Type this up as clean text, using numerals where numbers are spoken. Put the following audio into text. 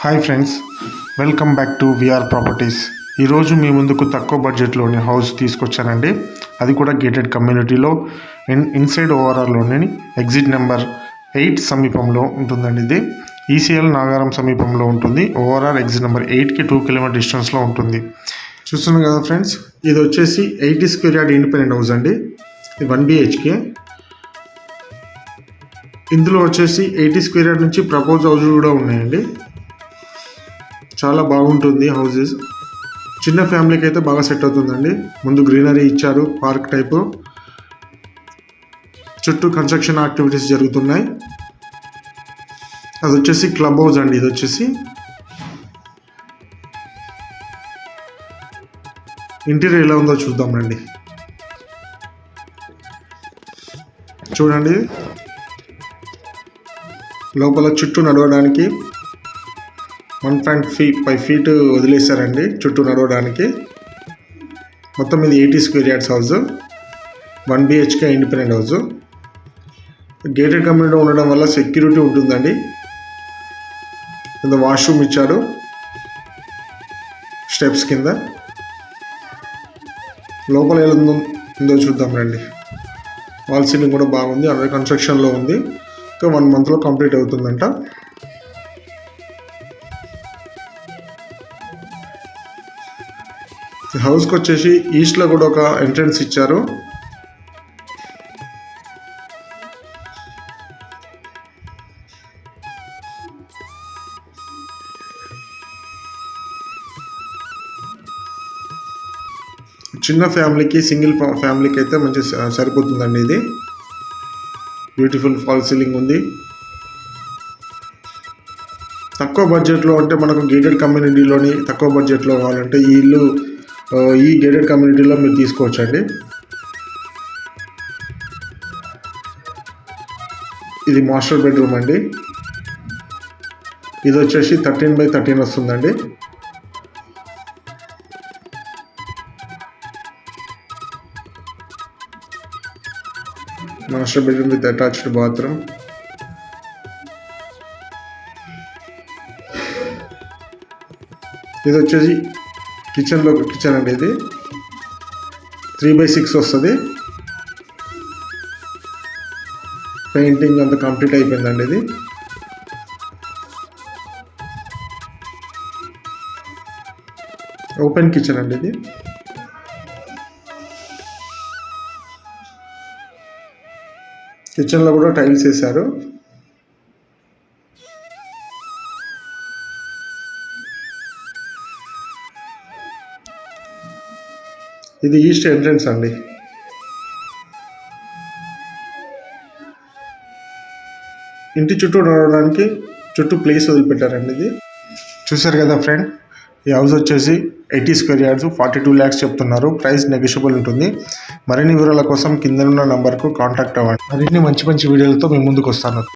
Hi friends, welcome back to VR properties. ఈరోజు మీ ముందుకు తక్కువ బడ్జెట్లోని హౌస్ తీసుకొచ్చానండి. అది కూడా గేటెడ్ కమ్యూనిటీలో ఇన్సైడ్ ఓఆర్ఆర్లోని ఎగ్జిట్ నెంబర్ 8 సమీపంలో ఉంటుందండి. ఇది ఈసీఎల్ నాగారం సమీపంలో ఉంటుంది. ఓఆర్ఆర్ ఎగ్జిట్ నెంబర్ 8కి 2 కిలోమీటర్ డిస్టెన్స్లో ఉంటుంది. చూస్తున్నాం కదా ఫ్రెండ్స్, ఇది వచ్చేసి 80 స్క్వేర్ యార్డ్ ఇండిపెండెంట్ హౌస్ అండి. ఇది 1 BHK. ఇందులో వచ్చేసి 80 స్క్వేర్ యార్డ్ నుంచి ప్రపోజ్ హౌస్ కూడా ఉన్నాయండి. చాలా బాగుంటుంది హౌసెస్. చిన్న ఫ్యామిలీకి అయితే బాగా సెట్ అవుతుందండి. ముందు గ్రీనరీ ఇచ్చారు, పార్క్ టైపు. చుట్టూ కన్స్ట్రక్షన్ యాక్టివిటీస్ జరుగుతున్నాయి. అది వచ్చేసి క్లబ్ హౌస్ అండి. ఇది వచ్చేసి ఇంటీరియర్ ఎలా ఉందో చూద్దాం రండి. చూడండి, లోపల చుట్టూ నడవడానికి 1.5 ఫీట్ వదిలేశారండి చుట్టూ నడవడానికి. మొత్తం ఇది 80 square yards house, 1 BHK independent house. Gated కమ్యూనిటీలో ఉండడం వల్ల సెక్యూరిటీ ఉంటుందండి. కింద వాష్రూమ్ ఇచ్చాడు, స్టెప్స్ కింద. లోపల ఎలా ఉందో చూద్దాం రండి. వాల్ సీలింగ్ కూడా బాగుంది, అండర్ కన్స్ట్రక్షన్లో ఉంది. ఇంకా 1 మంత్లో కంప్లీట్ అవుతుందంట. హౌస్కి వచ్చేసి ఈస్ట్లో కూడా ఒక ఎంట్రన్స్ ఇచ్చారు. చిన్న ఫ్యామిలీకి, సింగిల్ ఫ్యామిలీకి అయితే మంచి సరిపోతుందండి. ఇది బ్యూటిఫుల్ ఫాల్ సీలింగ్ ఉంది. తక్కువ బడ్జెట్లో అంటే మనకు గేటెడ్ కమ్యూనిటీలోని తక్కువ బడ్జెట్లో కావాలంటే ఈ ఇల్లు ఈ గేటెడ్ కమ్యూనిటీలో మీరు తీసుకోవచ్చండి. ఇది మాస్టర్ బెడ్రూమ్ అండి. ఇది వచ్చేసి 13x13 వస్తుందండి. Master bedroom with attached bathroom. ఇది వచ్చేసి కిచెన్ అండి. ఇది 3x6 వస్తుంది. పెయింటింగ్ అంతా కంప్లీట్ అయిపోయిందండి. ఇది ఓపెన్ కిచెన్ అండి. ఇది కిచెన్లో కూడా టైల్స్ వేశారు. ఇది ఈస్ట్ ఎంట్రన్స్ అండి. ఇంటి చుట్టూ నడవడానికి చుట్టూ ప్లేస్ వదిలిపెట్టారండి. ఇది చూసారు కదా ఫ్రెండ్, ఈ హౌస్ వచ్చేసి 80 స్క్వేర్ యార్డ్స్, 42 lakhs చెప్తున్నారు. ప్రైస్ నెగోషియబుల్ ఉంటుంది. మరిన్ని వివరాల కోసం కింద ఉన్న నంబర్కు కాంటాక్ట్ అవ్వండి. మరిన్ని మంచి వీడియోలతో మీ ముందుకు వస్తాను.